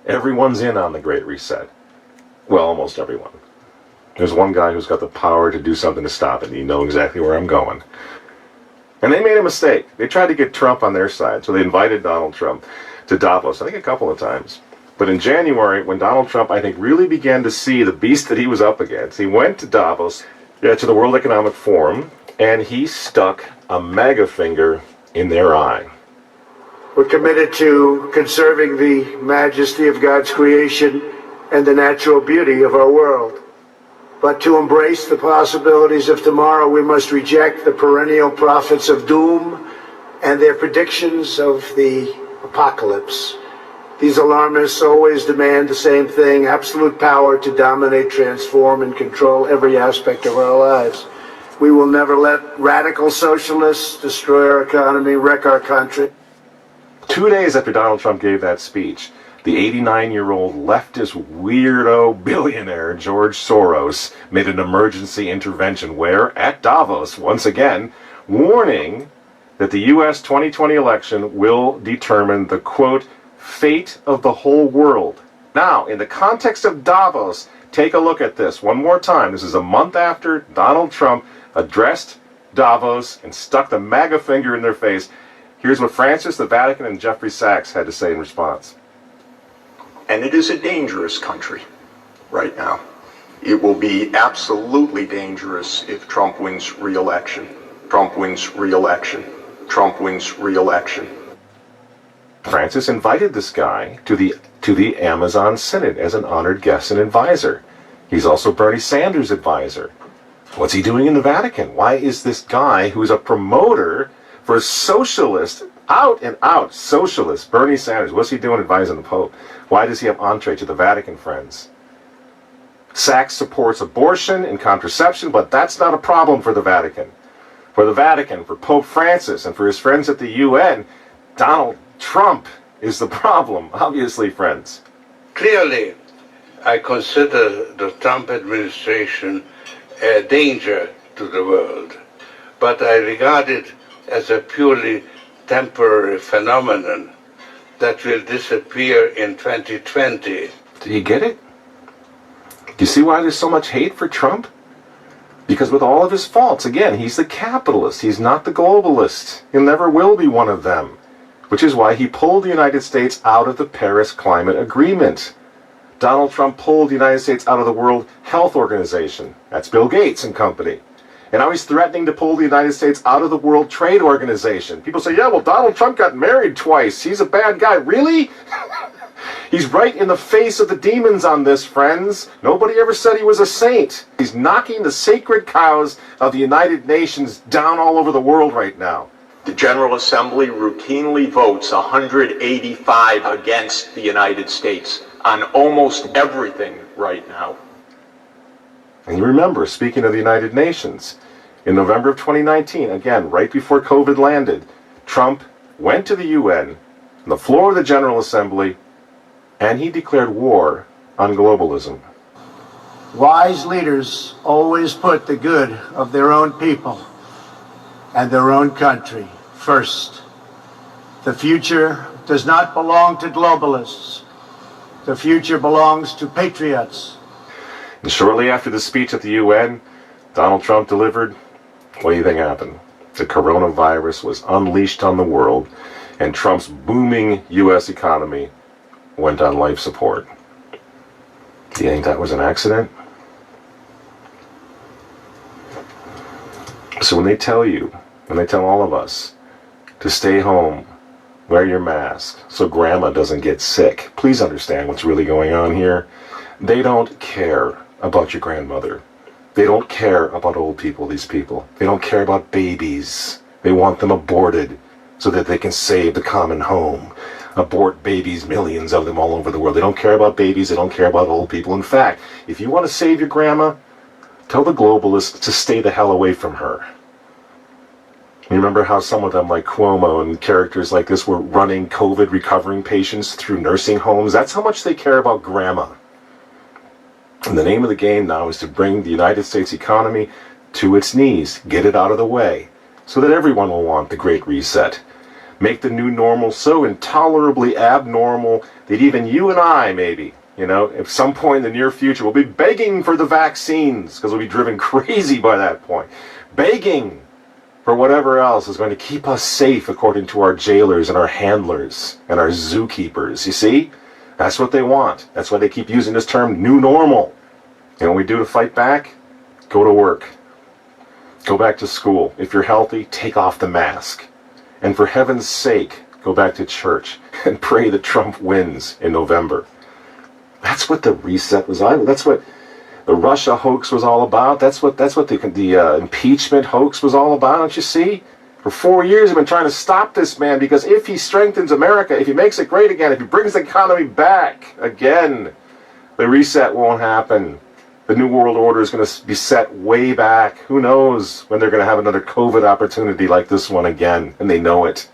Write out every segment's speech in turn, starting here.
Everyone's in on the Great Reset. Well, almost everyone. There's one guy who's got the power to do something to stop it. You know exactly where I'm going. And they made a mistake. They tried to get Trump on their side, so they invited Donald Trump to Davos, I think a couple of times. But in January, when Donald Trump, I think, really began to see the beast that he was up against, he went to Davos, to the World Economic Forum, and he stuck a MAGA finger in their eye. We're committed to conserving the majesty of God's creation and the natural beauty of our world. But to embrace the possibilities of tomorrow, we must reject the perennial prophets of doom and their predictions of the apocalypse. These alarmists always demand the same thing: absolute power to dominate, transform, and control every aspect of our lives. We will never let radical socialists destroy our economy, wreck our country. 2 days after Donald Trump gave that speech, the 89-year-old leftist weirdo billionaire George Soros made an emergency intervention where, at Davos, once again, warning that the U.S. 2020 election will determine the, quote, fate of the whole world. Now, in the context of Davos, take a look at this one more time. This is a month after Donald Trump addressed Davos and stuck the MAGA finger in their face. Here's what Francis, the Vatican, and Jeffrey Sachs had to say in response. And it is a dangerous country right now. It will be absolutely dangerous if Trump wins re-election. Trump wins re-election. Trump wins re-election. Francis invited this guy to the Amazon Synod as an honored guest and advisor. He's also Bernie Sanders' advisor. What's he doing in the Vatican? Why is this guy, who's a promoter for socialist, out and out socialist, Bernie Sanders, what's he doing advising the Pope? Why does he have entree to the Vatican, friends? Sachs supports abortion and contraception, but that's not a problem for the Vatican. For the Vatican, for Pope Francis, and for his friends at the UN, Donald Trump is the problem, obviously, friends. Clearly, I consider the Trump administration a danger to the world, but I regard it as a purely temporary phenomenon that will disappear in 2020. Do you get it? Do you see why there's so much hate for Trump? Because with all of his faults, again, he's the capitalist. He's not the globalist. He never will be one of them. Which is why he pulled the United States out of the Paris Climate Agreement. Donald Trump pulled the United States out of the World Health Organization. That's Bill Gates and company. And now he's threatening to pull the United States out of the World Trade Organization. People say, yeah, well, Donald Trump got married twice. He's a bad guy. Really? He's right in the face of the demons on this, friends. Nobody ever said he was a saint. He's knocking the sacred cows of the United Nations down all over the world right now. The General Assembly routinely votes 185 against the United States on almost everything right now. And you remember, speaking of the United Nations, in November of 2019, again, right before COVID landed, Trump went to the UN, on the floor of the General Assembly, and he declared war on globalism. Wise leaders always put the good of their own people and their own country first. The future does not belong to globalists. The future belongs to patriots. And shortly after the speech at the UN, Donald Trump delivered, what do you think happened? The coronavirus was unleashed on the world, and Trump's booming U.S. economy went on life support. Do you think that was an accident? So when they tell all of us to stay home, wear your mask so grandma doesn't get sick, please understand what's really going on here. They don't care about your grandmother. They don't care about old people, these people. They don't care about babies. They want them aborted so that they can save the common home. Abort babies, millions of them all over the world. They don't care about babies. They don't care about old people. In fact, if you want to save your grandma, tell the globalists to stay the hell away from her. You remember how some of them, like Cuomo and characters like this, were running COVID recovering patients through nursing homes? That's how much they care about grandma. And the name of the game now is to bring the United States economy to its knees, get it out of the way, so that everyone will want the Great Reset. Make the new normal so intolerably abnormal that even you and I, maybe, at some point in the near future, will be begging for the vaccines because we'll be driven crazy by that point. Begging for whatever else is going to keep us safe according to our jailers and our handlers and our zookeepers. You see? That's what they want. That's why they keep using this term, new normal. And what we do to fight back? Go to work. Go back to school. If you're healthy, take off the mask. And for heaven's sake, go back to church and pray that Trump wins in November. That's what the reset was. That's what the Russia hoax was all about. That's what the impeachment hoax was all about. Don't you see? For 4 years, we've been trying to stop this man because if he strengthens America, if he makes it great again, if he brings the economy back again, the reset won't happen. The New World Order is going to be set way back. Who knows when they're going to have another COVID opportunity like this one again, and they know it.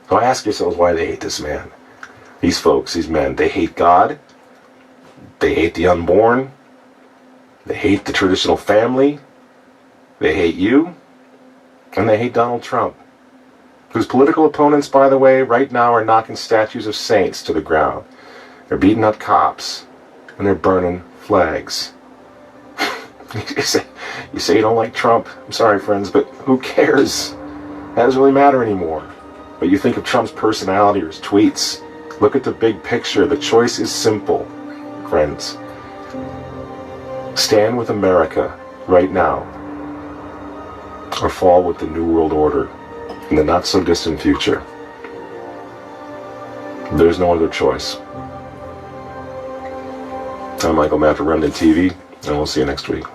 So ask yourselves why they hate this man. These folks, these men, they hate God. They hate the unborn. They hate the traditional family. They hate you. And they hate Donald Trump, whose political opponents, by the way, right now are knocking statues of saints to the ground. They're beating up cops, and they're burning flags. You say you don't like Trump. I'm sorry, friends, but who cares? That doesn't really matter anymore. But you think of Trump's personality or his tweets. Look at the big picture. The choice is simple, friends. Stand with America right now, or fall with the New World Order in the not-so-distant future. There's no other choice. I'm Michael Matt for Remnant TV, and we'll see you next week.